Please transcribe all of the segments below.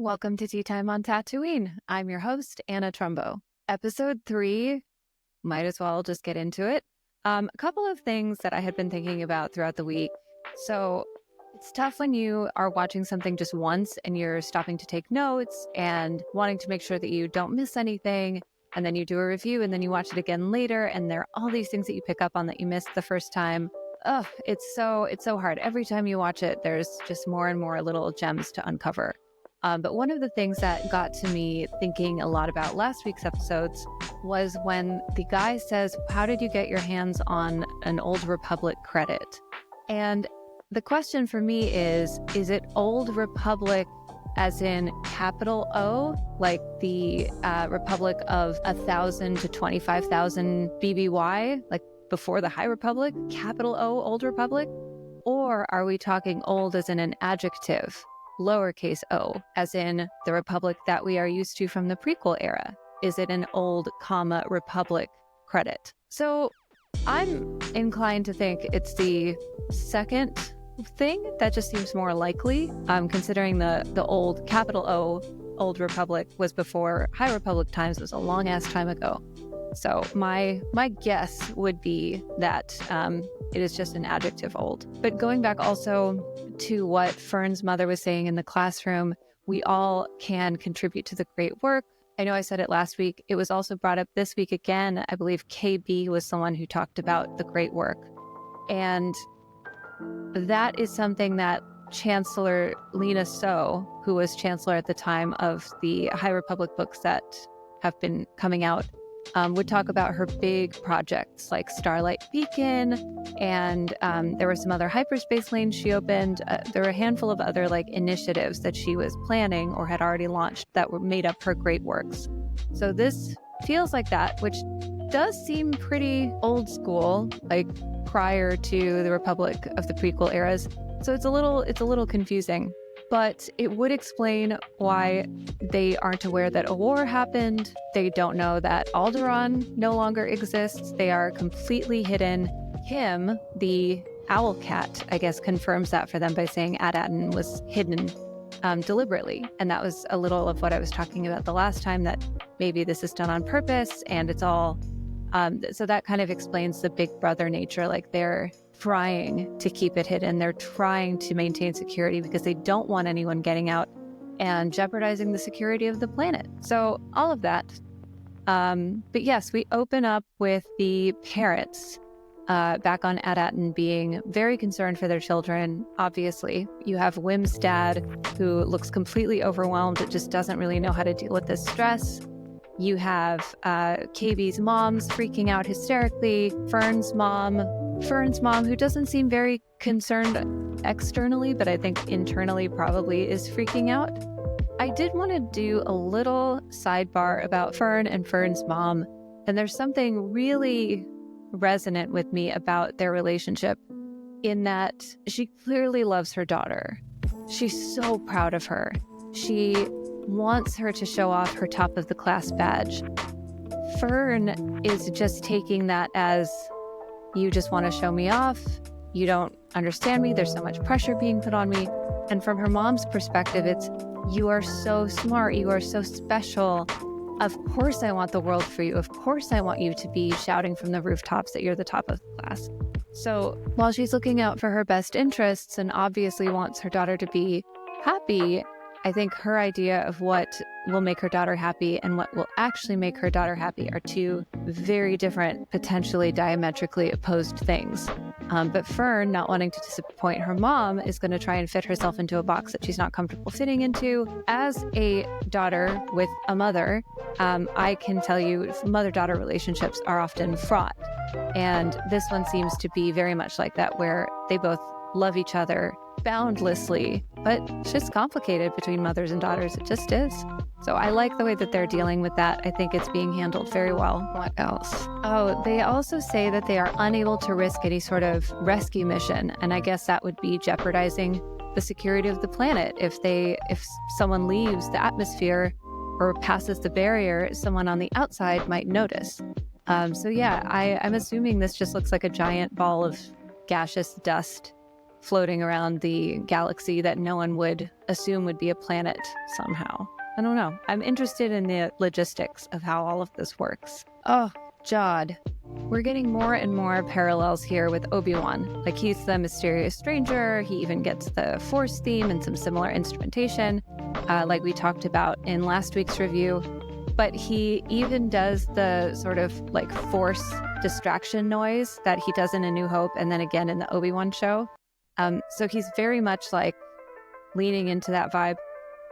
Welcome to Tea Time on Tatooine. I'm your host, Anna Trumbo. Episode 3, might as well just get into it. A couple of things that I had been thinking about throughout the week. So it's tough when you are watching something just once and you're stopping to take notes and wanting to make sure that you don't miss anything. And then you do a review and then you watch it again later. And there are all these things that you pick up on that you missed the first time. Oh, it's so hard. Every time you watch it, there's just more and more little gems to uncover. But one of the things that got to me thinking a lot about last week's episodes was when the guy says, how did you get your hands on an Old Republic credit? And the question for me is it Old Republic as in capital O, like the Republic of 1,000 to 25,000 BBY, like before the High Republic, capital O, Old Republic? Or are we talking old as in an adjective? Lowercase o, as in the republic that we are used to from the prequel era? Is it an old, republic credit? So I'm inclined to think it's the second thing. That just seems more likely, considering the old capital O, Old Republic was before High Republic times. It was a long ass time ago. So my guess would be that it is just an adjective old. But going back also to what Fern's mother was saying in the classroom, we all can contribute to the great work. I know I said it last week. It was also brought up this week again. I believe KB was someone who talked about the great work. And that is something that Chancellor Lena So, who was chancellor at the time of the High Republic books that have been coming out, would talk about her big projects like Starlight Beacon, and there were some other hyperspace lanes she opened. There were a handful of other initiatives that she was planning or had already launched that were made up her great works. So this feels like that, which does seem pretty old school, like prior to the Republic of the prequel eras. So it's a little confusing. But it would explain why they aren't aware that a war happened. They don't know that Alderaan no longer exists. They are completely hidden. Him, the owl cat, I guess, confirms that for them by saying Adatin was hidden deliberately. And that was a little of what I was talking about the last time, that maybe this is done on purpose and it's all... so that kind of explains the big brother nature. Like, they're trying to keep it hidden. They're trying to maintain security because they don't want anyone getting out and jeopardizing the security of the planet. So all of that. But yes, we open up with the parents back on Adatin being very concerned for their children. Obviously, you have Wim's dad, who looks completely overwhelmed. It just doesn't really know how to deal with this stress. You have KB's mom's freaking out hysterically. Fern's mom, who doesn't seem very concerned externally, but I think internally probably is freaking out. I did want to do a little sidebar about Fern and Fern's mom, and there's something really resonant with me about their relationship, in that she clearly loves her daughter. She's so proud of her. She wants her to show off her top of the class badge. Fern is just taking that as, you just want to show me off. You don't understand me. There's so much pressure being put on me. And from her mom's perspective, it's, you are so smart. You are so special. Of course I want the world for you. Of course I want you to be shouting from the rooftops that you're the top of the class. So while she's looking out for her best interests and obviously wants her daughter to be happy, I think her idea of what will make her daughter happy and what will actually make her daughter happy are two very different, potentially diametrically opposed things. But Fern, not wanting to disappoint her mom, is going to try and fit herself into a box that she's not comfortable fitting into. As a daughter with a mother, I can tell you mother-daughter relationships are often fraught. And this one seems to be very much like that, where they both love each other boundlessly, but it's just complicated between mothers and daughters. It just is. So I like the way that they're dealing with that. I think it's being handled very well. What else? Oh, they also say that they are unable to risk any sort of rescue mission. And I guess that would be jeopardizing the security of the planet. If someone leaves the atmosphere or passes the barrier, someone on the outside might notice. So yeah, I'm assuming this just looks like a giant ball of gaseous dust floating around the galaxy that no one would assume would be a planet somehow. I don't know. I'm interested in the logistics of how all of this works. Oh, Jod. We're getting more and more parallels here with Obi-Wan. Like, he's the mysterious stranger. He even gets the Force theme and some similar instrumentation, like we talked about in last week's review. But he even does the sort of like Force distraction noise that he does in A New Hope and then again in the Obi-Wan show. So he's very much like leaning into that vibe.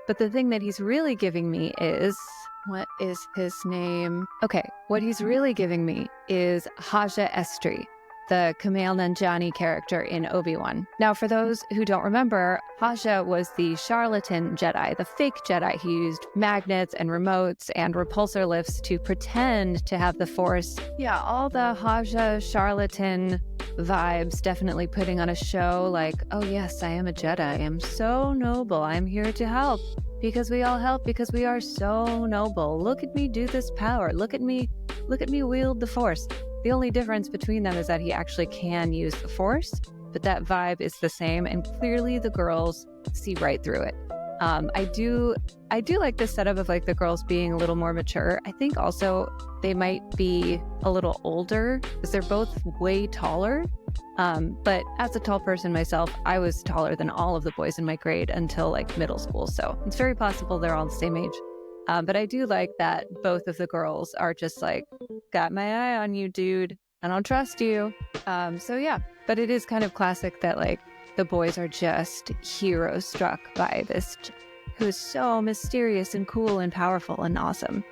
But the thing that he's really giving me is, what is his name? Okay, what he's really giving me is Haja Estri, the Kumail Nanjiani character in Obi-Wan. Now, for those who don't remember, Haja was the charlatan Jedi, the fake Jedi who used magnets and remotes and repulsor lifts to pretend to have the Force. Yeah, all the Haja charlatan vibes, definitely putting on a show like, oh yes, I am a Jedi. I am so noble. I'm here to help. Because we all help, because we are so noble. Look at me do this power. Look at me wield the Force. The only difference between them is that he actually can use the Force, but that vibe is the same, and clearly the girls see right through it. I do like this setup of like the girls being a little more mature. I think also they might be a little older because they're both way taller. But as a tall person myself, I was taller than all of the boys in my grade until like middle school. So it's very possible they're all the same age. But I do like that both of the girls are just like, got my eye on you, dude. I don't trust you. So yeah, but it is kind of classic that like the boys are just hero struck by this who is so mysterious and cool and powerful and awesome.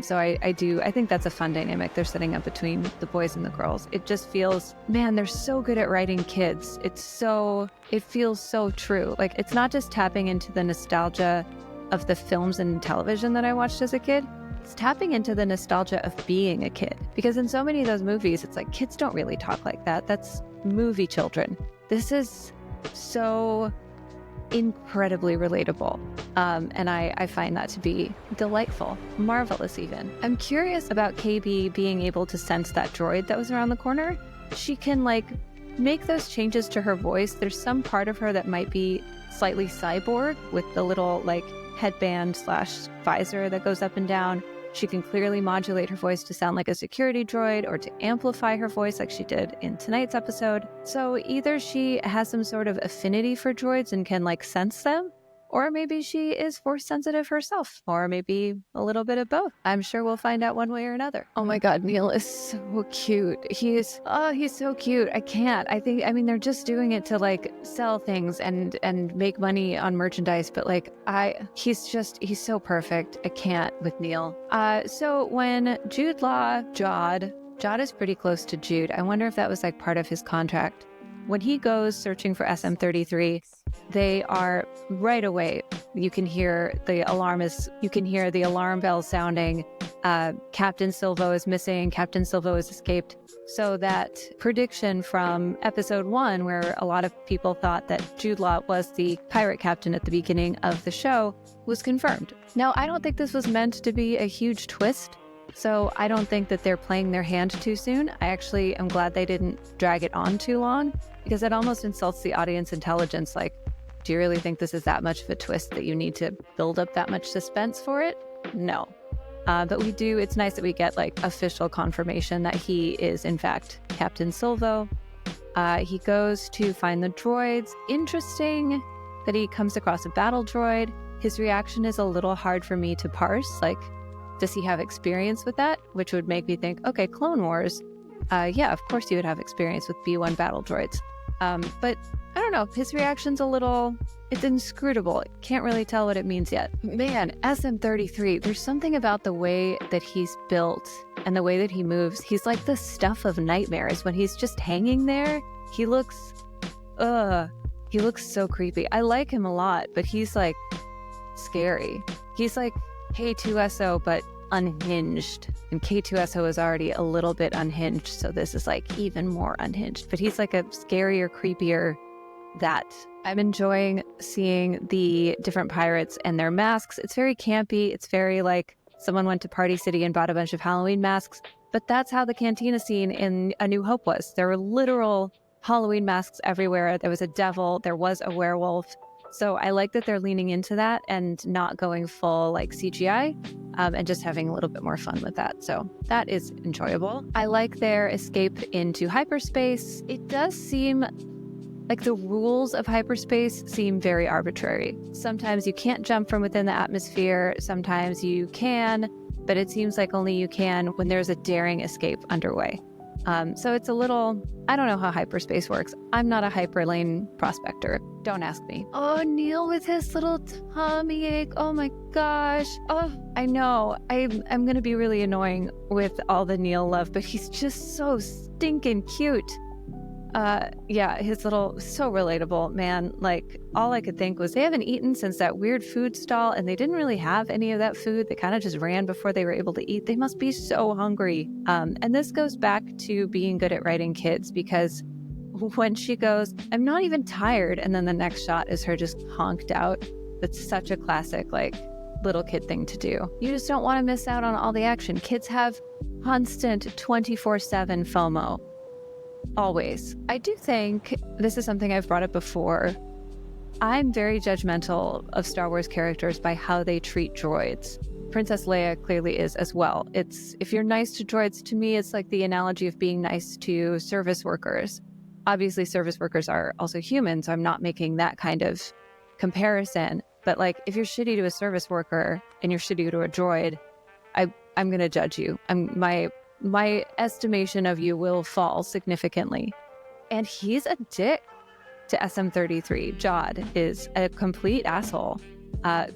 So I think that's a fun dynamic they're setting up between the boys and the girls. It just feels, man, they're so good at writing kids. It feels so true. Like, it's not just tapping into the nostalgia of the films and television that I watched as a kid. It's tapping into the nostalgia of being a kid. Because in so many of those movies, it's like, kids don't really talk like that. That's movie children. This is so incredibly relatable. And I find that to be delightful, marvelous even. I'm curious about KB being able to sense that droid that was around the corner. She can like make those changes to her voice. There's some part of her that might be slightly cyborg with the little like headband / visor that goes up and down. She can clearly modulate her voice to sound like a security droid or to amplify her voice like she did in tonight's episode. So either she has some sort of affinity for droids and can like sense them, or maybe she is Force sensitive herself, or maybe a little bit of both. I'm sure we'll find out one way or another. Oh my God, Neil is so cute. He's so cute. I mean, they're just doing it to like sell things and make money on merchandise, but like he's so perfect. I can't with Neil. So when Jod is pretty close to Jude. I wonder if that was like part of his contract. When he goes searching for SM-33, they are right away. You can hear the alarm bell sounding. Captain Silvo is missing. Captain Silvo has escaped. So that prediction from episode 1, where a lot of people thought that Jude Law was the pirate captain at the beginning of the show, was confirmed. Now, I don't think this was meant to be a huge twist. So I don't think that they're playing their hand too soon. I actually am glad they didn't drag it on too long, because it almost insults the audience intelligence. Like, do you really think this is that much of a twist that you need to build up that much suspense for it? No. But it's nice that we get like official confirmation that he is in fact Captain Silvo. He goes to find the droids. Interesting that he comes across a battle droid. His reaction is a little hard for me to parse. Like, does he have experience with that? Which would make me think, okay, Clone Wars. Yeah, of course you would have experience with B-1 battle droids. But I don't know, his reaction's it's inscrutable. Can't really tell what it means yet. Man, SM-33, there's something about the way that he's built and the way that he moves. He's like the stuff of nightmares. When he's just hanging there, he looks so creepy. I like him a lot, but he's like scary. He's like K2SO, but unhinged. And K2SO is already a little bit unhinged, so this is like even more unhinged. But he's like a scarier, creepier that. I'm enjoying seeing the different pirates and their masks. It's very campy. It's very like someone went to Party City and bought a bunch of Halloween masks. But that's how the cantina scene in A New Hope was. There were literal Halloween masks everywhere. There was a devil. There was a werewolf. So I like that they're leaning into that and not going full like CGI, and just having a little bit more fun with that. So that is enjoyable. I like their escape into hyperspace. It does seem like the rules of hyperspace seem very arbitrary. Sometimes you can't jump from within the atmosphere. Sometimes you can, but it seems like only you can when there's a daring escape underway. So it's a little, I don't know how hyperspace works. I'm not a hyperlane prospector. Don't ask me. Oh, Neil with his little tummy ache. Oh my gosh. Oh, I know. I'm going to be really annoying with all the Neil love, but he's just so stinking cute. Yeah, his little, so relatable, man. Like, all I could think was they haven't eaten since that weird food stall, and they didn't really have any of that food. They kind of just ran before they were able to eat. They must be so hungry. And this goes back to being good at writing kids, because when she goes, I'm not even tired, and then the next shot is her just honked out. It's such a classic, like, little kid thing to do. You just don't want to miss out on all the action. Kids have constant 24/7 FOMO. Always. I do think this is something I've brought up before. I'm very judgmental of Star Wars characters by how they treat droids. Princess Leia clearly is as well. It's, if you're nice to droids, to me, it's like the analogy of being nice to service workers. Obviously, service workers are also human, so I'm not making that kind of comparison. But like, if you're shitty to a service worker and you're shitty to a droid, I'm going to judge you. My estimation of you will fall significantly. And he's a dick to SM33. Jod is a complete asshole.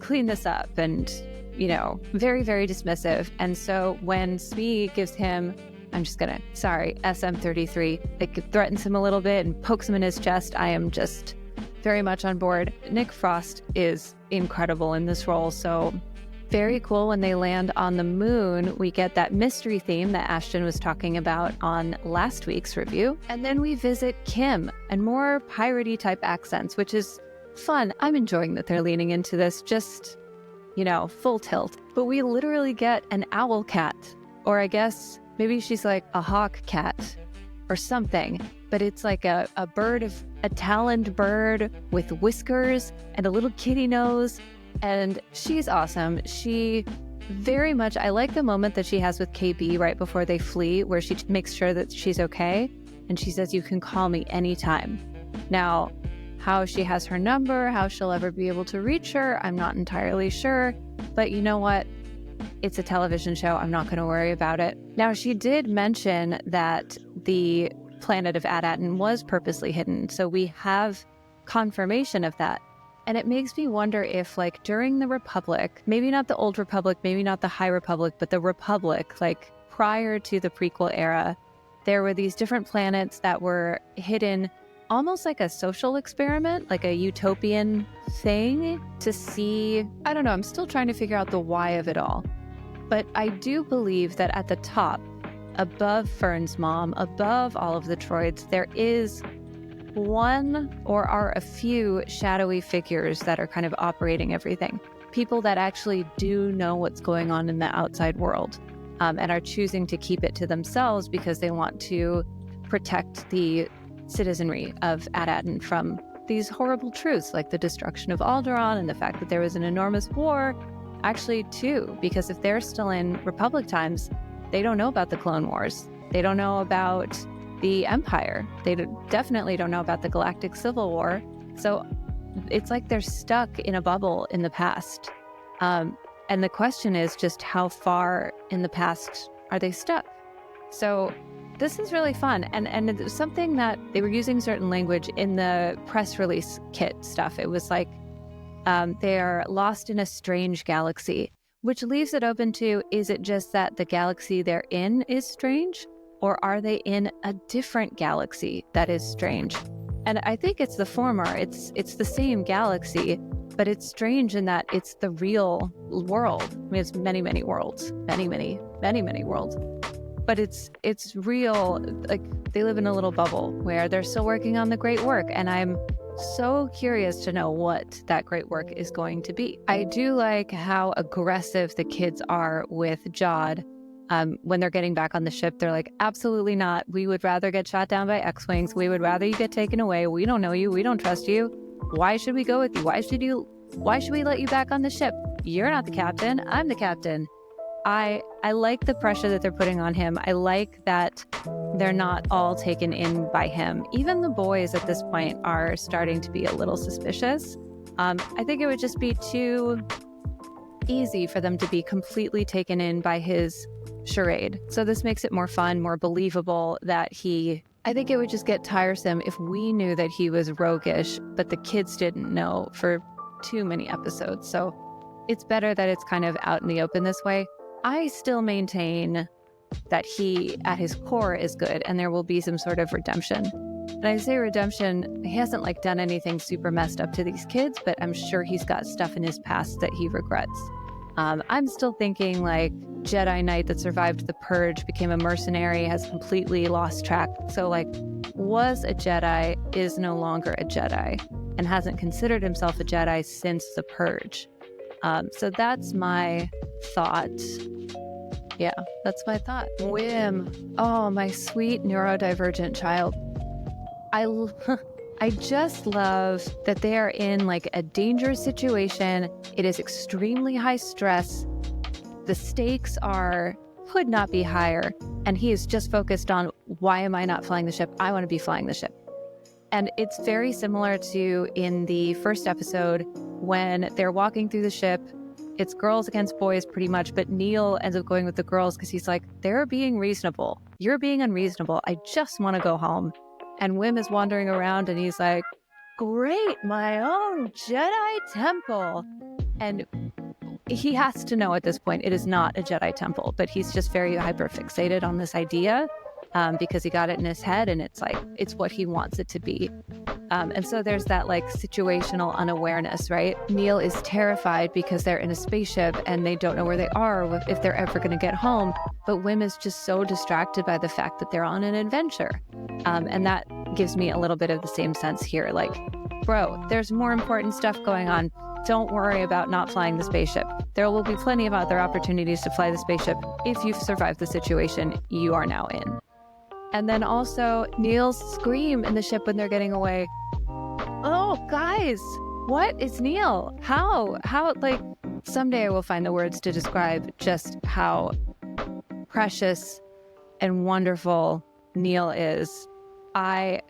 Clean this up, and, you know, very, very dismissive. And so when Smee gives him, SM33, like, threatens him a little bit and pokes him in his chest, I am just very much on board. Nick Frost is incredible in this role, so very cool. When they land on the moon, we get that mystery theme that Ashton was talking about on last week's review. And then we visit Kim and more piratey type accents, which is fun. I'm enjoying that they're leaning into this, just, you know, full tilt. But we literally get an owl cat, or I guess maybe she's like a hawk cat or something. But it's like a taloned bird with whiskers and a little kitty nose. And she's awesome. She very much, I like the moment that she has with KB right before they flee, where she makes sure that she's okay. And she says, you can call me anytime. Now, how she has her number, how she'll ever be able to reach her, I'm not entirely sure. But you know what? It's a television show. I'm not going to worry about it. Now, she did mention that the planet of Adatin was purposely hidden. So we have confirmation of that. And it makes me wonder if, like, during the Republic, maybe not the Old Republic, maybe not the High Republic, but the Republic, like prior to the prequel era, there were these different planets that were hidden, almost like a social experiment, like a utopian thing to see. I don't know, I'm still trying to figure out the why of it all. But I do believe that at the top, above Fern's mom, above all of the droids, there is one or are a few shadowy figures that are kind of operating everything. People that actually do know what's going on in the outside world, and are choosing to keep it to themselves because they want to protect the citizenry of Adatin from these horrible truths, like the destruction of Alderaan and the fact that there was an enormous war. Actually, too, because if they're still in Republic times, they don't know about the Clone Wars. They don't know about the Empire. They definitely don't know about the Galactic Civil War. So it's like they're stuck in a bubble in the past. And the question is just how far in the past are they stuck? So this is really fun. And it was something that they were using certain language in the press release kit stuff. It was like they are lost in a strange galaxy, which leaves it open to, is it just that the galaxy they're in is strange? Or are they in a different galaxy that is strange? And I think it's the former. It's the same galaxy, but it's strange in that it's the real world. I mean, it's many, many worlds, many, many, many, many worlds. But it's real. Like, they live in a little bubble where they're still working on the great work. And I'm so curious to know what that great work is going to be. I do like how aggressive the kids are with Jod When they're getting back on the ship, they're like, absolutely not. We would rather get shot down by X-Wings. We would rather you get taken away. We don't know you. We don't trust you. Why should we go with you? Why should we let you back on the ship? You're not the captain. I'm the captain. I like the pressure that they're putting on him. I like that they're not all taken in by him. Even the boys at this point are starting to be a little suspicious. I think it would just be too easy for them to be completely taken in by his charade. So this makes it more fun, more believable that I think it would just get tiresome if we knew that he was roguish, but the kids didn't know for too many episodes. So it's better that it's kind of out in the open this way. I still maintain that he, at his core, is good, and there will be some sort of redemption. And I say redemption, he hasn't like done anything super messed up to these kids, but I'm sure he's got stuff in his past that he regrets. I'm still thinking like Jedi Knight that survived the Purge, became a mercenary, has completely lost track. So like was a Jedi, is no longer a Jedi, and hasn't considered himself a Jedi since the Purge. So that's my thought. Yeah, that's my thought. Whim. Oh, my sweet neurodivergent child. I just love that they are in like a dangerous situation. It is extremely high stress. The stakes could not be higher. And he is just focused on, why am I not flying the ship? I want to be flying the ship. And it's very similar to in the first episode when they're walking through the ship. It's girls against boys pretty much, but Neil ends up going with the girls because he's like, they're being reasonable. You're being unreasonable. I just want to go home. And Wim is wandering around and he's like, great, my own Jedi temple. And he has to know at this point it is not a Jedi temple, but he's just very hyper fixated on this idea because he got it in his head and it's like, it's what he wants it to be. And so there's that like situational unawareness, right? Neil is terrified because they're in a spaceship and they don't know where they are or if they're ever going to get home. But Wim is just so distracted by the fact that they're on an adventure. And that gives me a little bit of the same sense here. Like, bro, there's more important stuff going on. Don't worry about not flying the spaceship. There will be plenty of other opportunities to fly the spaceship if you've survived the situation you are now in. And then also Neil's scream in the ship when they're getting away. Oh, guys, what is Neil? How, like, someday I will find the words to describe just how precious and wonderful Neil is. I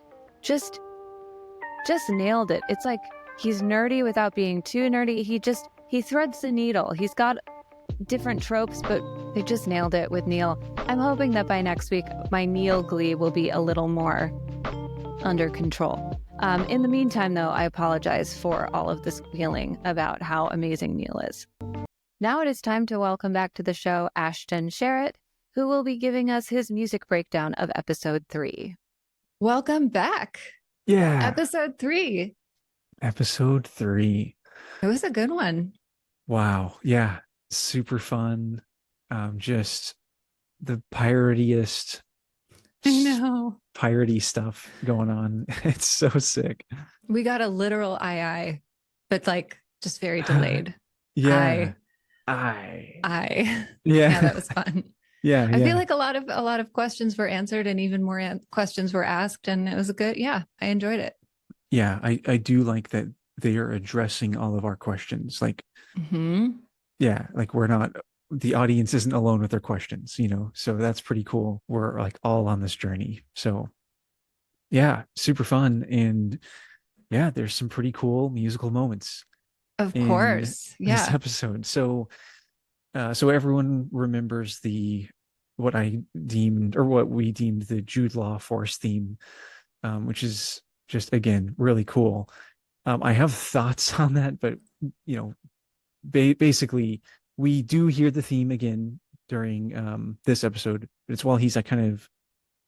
just nailed it. It's like he's nerdy without being too nerdy. He threads the needle. He's got different tropes, but they just nailed it with Neil. I'm hoping that by next week, my Neil glee will be a little more under control. In the meantime, though, I apologize for all of this feeling about how amazing Neil is. Now it is time to welcome back to the show Ashton Sherritt, who will be giving us his music breakdown of episode 3. Welcome back. Yeah. Episode 3. Episode 3. It was a good one. Wow. Yeah. Super fun. Just the piratiest. I know. Piratey stuff going on. It's so sick. We got a literal aye, but like just very delayed. Yeah. I. Yeah. That was fun. Yeah. I feel like a lot of questions were answered and even more questions were asked, and it was a good. Yeah, I enjoyed it. Yeah, I do like that they are addressing all of our questions. Like, yeah, like the audience isn't alone with their questions, so that's pretty cool. We're like all on this journey. So yeah, super fun. And yeah, there's some pretty cool musical moments. Of course. Yeah. This episode. So everyone remembers what we deemed the Jude Law Force theme, which is just, again, really cool. I have thoughts on that, but basically we do hear the theme again during this episode. It's while he's like kind of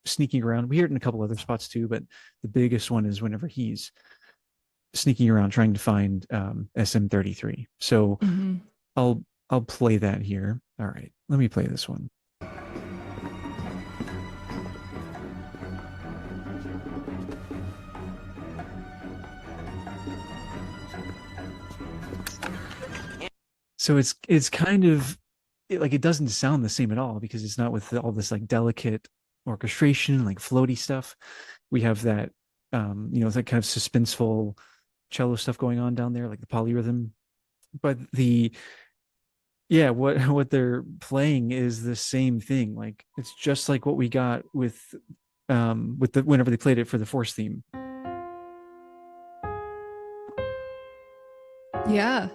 sneaking around. We hear it in a couple other spots too, but the biggest one is whenever he's sneaking around trying to find SM-33. So I'll play that here. All right, let me play this one. So it's kind of it doesn't sound the same at all because it's not with all this like delicate orchestration, like floaty stuff. We have that, that kind of suspenseful cello stuff going on down there, like the polyrhythm. But what they're playing is the same thing. Like it's just like what we got with the whenever they played it for the Force theme. Yeah.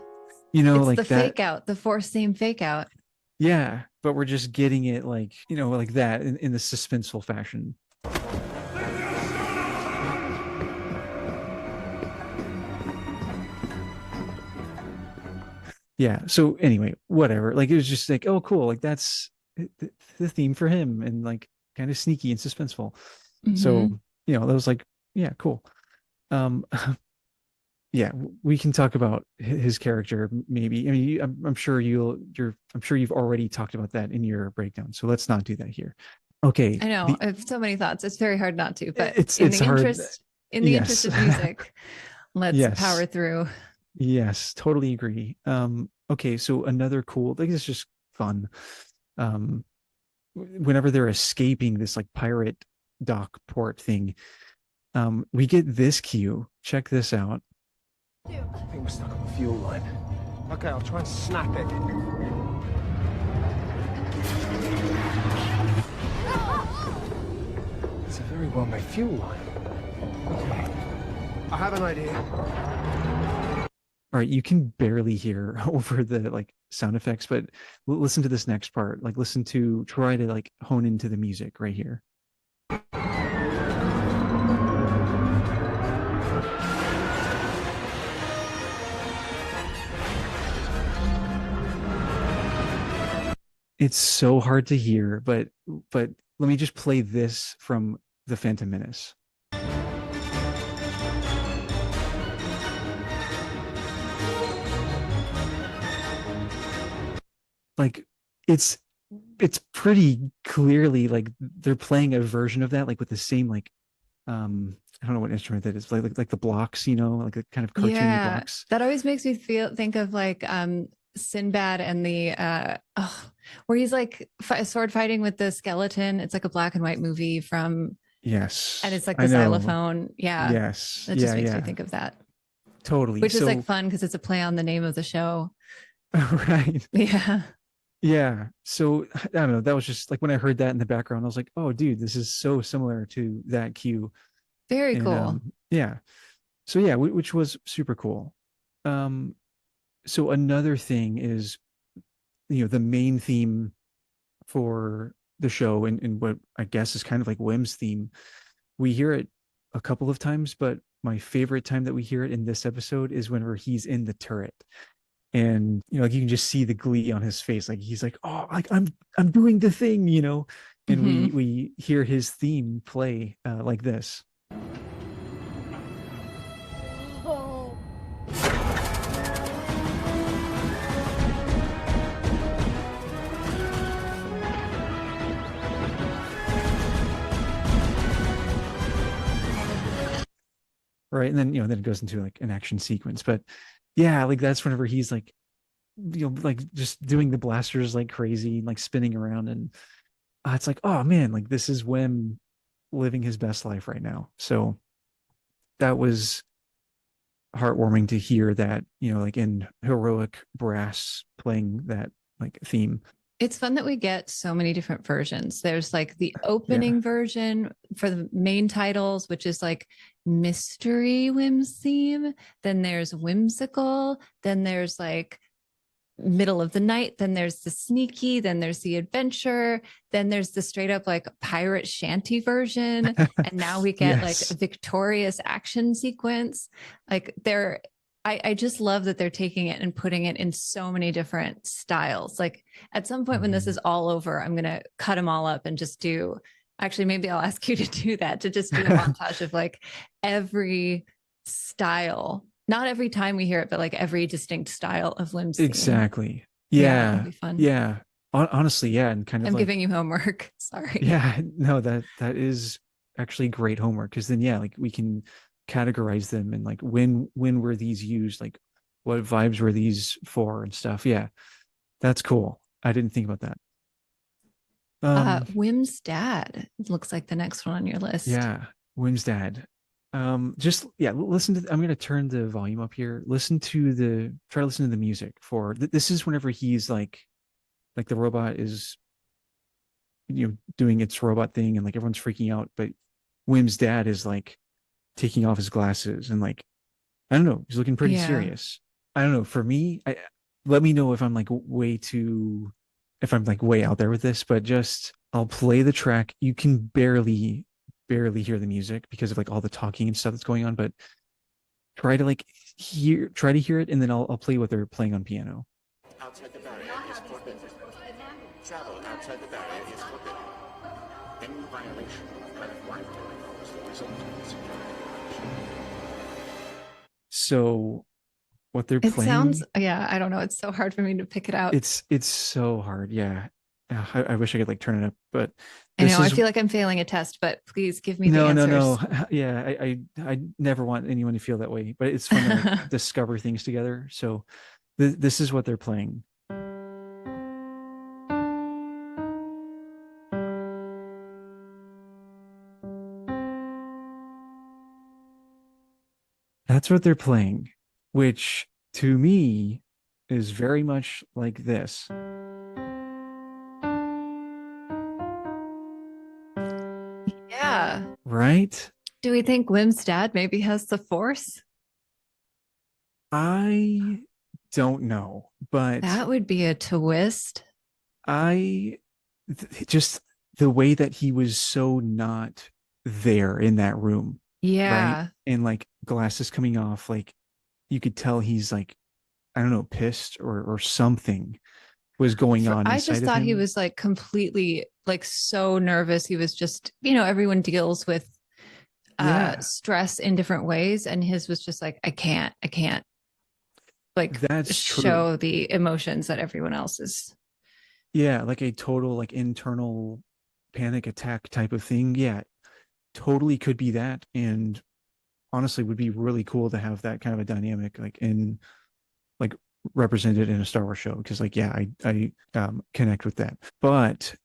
It's It's like the that. fake out, the Force theme fake out. Yeah, but we're just getting it like, like that in the suspenseful fashion. Yeah. So anyway, whatever. Like it was just like, oh, cool. Like that's the theme for him, and like kind of sneaky and suspenseful. So, that was like, yeah, cool. Um, yeah, we can talk about his character maybe. I mean, I'm sure I'm sure you've already talked about that in your breakdown. So let's not do that here. Okay. I know. I have so many thoughts. It's very hard not to, but it's in the hard. interest of music, let's Yes. power through. Yes, totally agree. Okay, so another cool thing is just fun. Whenever they're escaping this like pirate dock port thing, we get this cue. Check this out. I think we're stuck on the fuel line. Okay, I'll try and snap it. It's a very well-made fuel line. Okay, I have an idea. All right, you can barely hear over the like sound effects, but listen to this next part. Like try to like hone into the music right here. It's so hard to hear, but let me just play this from The Phantom Menace. Like it's pretty clearly like they're playing a version of that, like with the same like I don't know what instrument that is, like the blocks, like the kind of cartoony blocks. That always makes me think of like Sinbad and the where he's like sword fighting with the skeleton. It's like a black and white movie from Yes, and it's like the xylophone. Yeah, yes, that just makes me think of that. Totally, which is like fun because it's a play on the name of the show. Right. Yeah. So I don't know, that was just like when I heard that in the background I was like, oh dude, this is so similar to that cue. Very cool. Yeah, so yeah, which was super cool. So another thing is, the main theme for the show, and what I guess is kind of like Wim's theme. We hear it a couple of times, but my favorite time that we hear it in this episode is whenever he's in the turret, and like you can just see the glee on his face, like he's like, oh, like I'm doing the thing, and we hear his theme play like this. Right, and then then it goes into like an action sequence, but yeah, like that's whenever he's like like just doing the blasters like crazy, like spinning around, and it's like, oh man, like this is Wim living his best life right now. So that was heartwarming to hear that, like in heroic brass playing that like theme. It's fun that we get so many different versions. There's like the opening version for the main titles, which is like mystery Wim's theme. Then there's whimsical. Then there's like middle of the night. Then there's the sneaky. Then there's the adventure. Then there's the straight up like pirate shanty version. And now we get like a victorious action sequence. Like I just love that they're taking it and putting it in so many different styles. Like at some point when this is all over, I'm going to cut them all up and just do, actually, maybe I'll ask you to do that, to just do a montage of like every style, not every time we hear it, but like every distinct style of Wim's theme. Exactly. Yeah. That'd be fun. Yeah. Honestly, yeah. And kind of I'm giving you homework. Sorry. Yeah, no, that is actually great homework, because then, yeah, like we can categorize them and like when were these used, like what vibes were these for and stuff. Yeah, that's cool. I didn't think about that. Um, Wim's dad looks like the next one on your list. yeah, Wim's dad. Just yeah, listen to. I'm gonna turn the volume up here. Try to listen to the music for. This is whenever he's like the robot is, doing its robot thing, and like everyone's freaking out, but Wim's dad is like taking off his glasses and like I don't know, he's looking pretty Yeah. serious. I don't know. For me, let me know if I'm like if I'm like way out there with this, but just I'll play the track. You can barely hear the music because of like all the talking and stuff that's going on, but try to hear it, and then I'll play what they're playing on piano. Outside the barrier is forbidden. Travel outside the barrier is forbidden. Any violation of Planet Wildlife is the result of this violation. So what they're It playing, sounds, yeah, I don't know. It's so hard for me to pick it out. it's so hard. Yeah. I wish I could like turn it up, but I this know, I is feel like I'm failing a test, but please give me the no, answers. no. Yeah, I never want anyone to feel that way, but it's fun to like discover things together. So this is what they're playing. That's what they're playing, which to me is very much like this. Yeah. Right? Do we think Wim's dad maybe has the force? I don't know, but That would be a twist. I just the way that he was so not there in that room, Yeah. right? And like glasses coming off, like you could tell he's like, I don't know, pissed or something was going on I inside just of thought him. he was like completely like so nervous. He was just, everyone deals with Yeah, stress in different ways. And his was just like, I can't like that's true. show the emotions that everyone else is. Yeah, like a total like internal panic attack type of thing. Yeah, totally could be that. And honestly would be really cool to have that kind of a dynamic like represented in a Star Wars show, because like yeah, I connect with that. But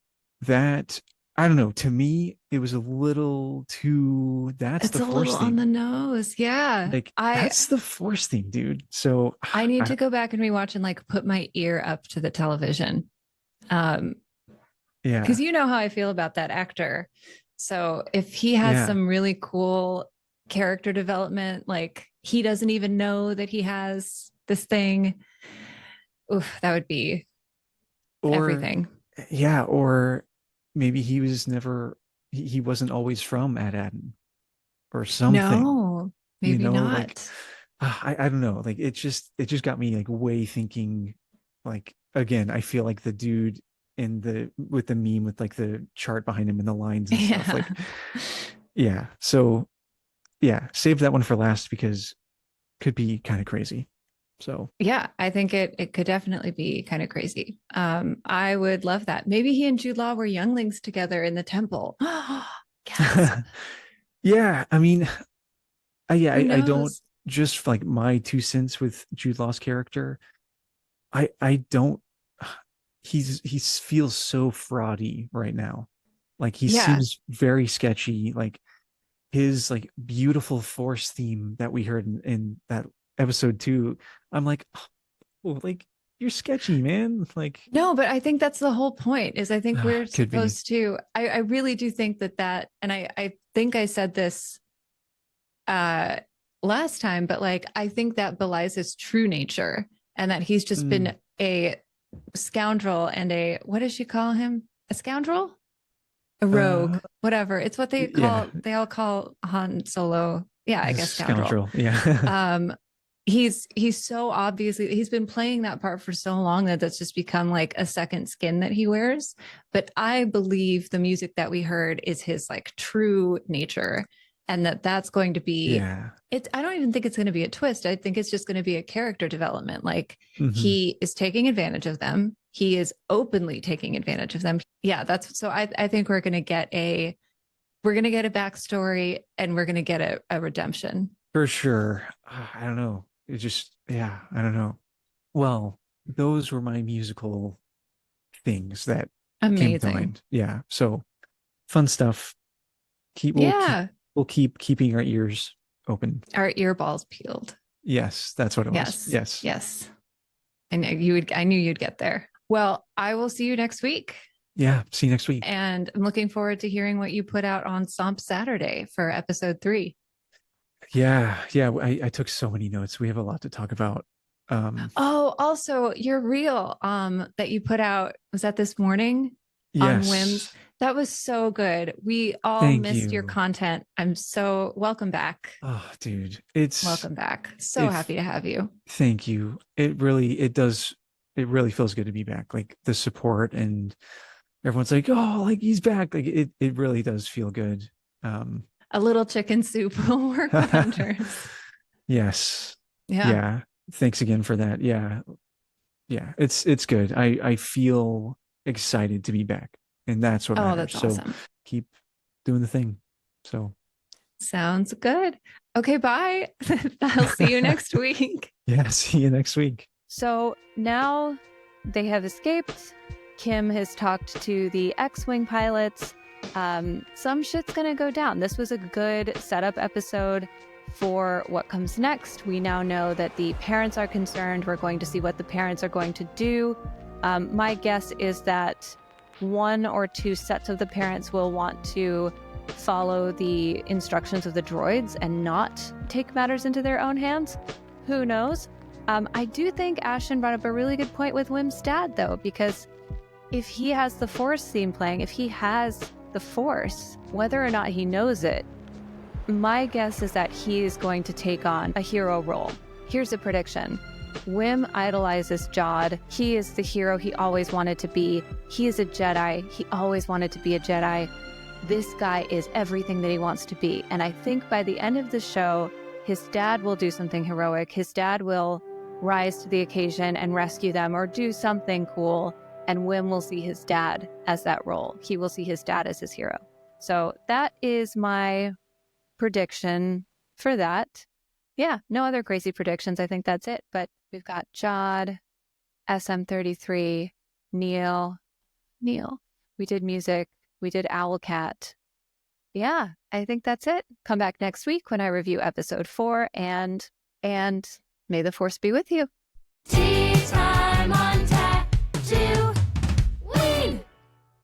that I don't know, to me it was a little too that's It's the a Force little on thing. the nose. Yeah. Like that's the Force thing, dude. So I need to go back and rewatch and like put my ear up to the television. Yeah, Because you know how I feel about that actor. So if he has some really cool character development, like he doesn't even know that he has this thing, oof, that would be everything. Yeah, or maybe he wasn't always from Ad or something. No, maybe not. Like I don't know. Like it just got me like way thinking. Like again, I feel like the dude with the meme with like the chart behind him and the lines and stuff. Like yeah. So yeah, save that one for last because could be kind of crazy. So yeah, I think it could definitely be kind of crazy. I would love that. Maybe he and Jude Law were younglings together in the temple. Yes. yeah, I mean, I don't, knows? just like my 2 cents with Jude Law's character. I don't. He feels so fraudy right now. Like he Yeah. seems very sketchy. Like his like beautiful Force theme that we heard in that episode 2. I'm like, oh, like you're sketchy, man. Like No, but I think that's the whole point is I think we're could be. supposed to, I really do think that, and I think I said this last time, but like, I think that belies his true nature and that he's just been a scoundrel and what does she call him? A scoundrel? A rogue, whatever. It's what they call, they all call Han Solo. Yeah, I guess scoundrel. Yeah. He's so obviously he's been playing that part for so long that that's just become like a second skin that he wears. But I believe the music that we heard is his like true nature, and that's going to be it. I don't even think it's going to be a twist. I think it's just going to be a character development. Like he is taking advantage of them. He is openly taking advantage of them. Yeah, that's so. I think we're going to get a backstory and we're going to get a redemption for sure. I don't know. It just I don't know. Well, those were my musical things that came to Amazing. mind. Yeah. So fun stuff. We'll keep keeping our ears open. Our earballs peeled. Yes, that's what it Yes. was. Yes. Yes. I knew you'd get there. Well, I will see you next week. Yeah. See you next week. And I'm looking forward to hearing what you put out on Stomp Saturday for episode 3. Yeah. Yeah. I took so many notes. We have a lot to talk about. Also your reel that you put out, was that this morning? On Whims? That was so good. We all missed your content. I'm so welcome back. Oh, dude, welcome back. So happy to have you. Thank you. It really feels good to be back. Like the support and everyone's like, oh, like he's back. Like it really does feel good. A little chicken soup will work wonders. Yes. Yeah. Thanks again for that. Yeah. It's good. I feel excited to be back, and that's what matters. That's awesome. So keep doing the thing. So sounds good. Okay, bye. I'll see you next week. Yeah, see you next week. So now they have escaped. Kim has talked to the X-Wing pilots. Some shit's gonna go down. This was a good setup episode for what comes next. We now know that the parents are concerned. We're going to see what the parents are going to do. My guess is that 1 or 2 sets of the parents will want to follow the instructions of the droids and not take matters into their own hands. Who knows? I do think Ashton brought up a really good point with Wim's dad, though, because if he has the Force theme playing, if he has the Force, whether or not he knows it, my guess is that he is going to take on a hero role. Here's a prediction. Wim idolizes Jod. He is the hero he always wanted to be. He is a Jedi. He always wanted to be a Jedi. This guy is everything that he wants to be. And I think by the end of the show, his dad will do something heroic. His dad will rise to the occasion and rescue them or do something cool. And Wim will see his dad as that role. He will see his dad as his hero. So that is my prediction for that. Yeah, no other crazy predictions. I think that's it. But we've got Jod, SM33, Neil. We did music. We did Owlcat. Yeah, I think that's it. Come back next week when I review episode 4 and may the Force be with you. Tea time on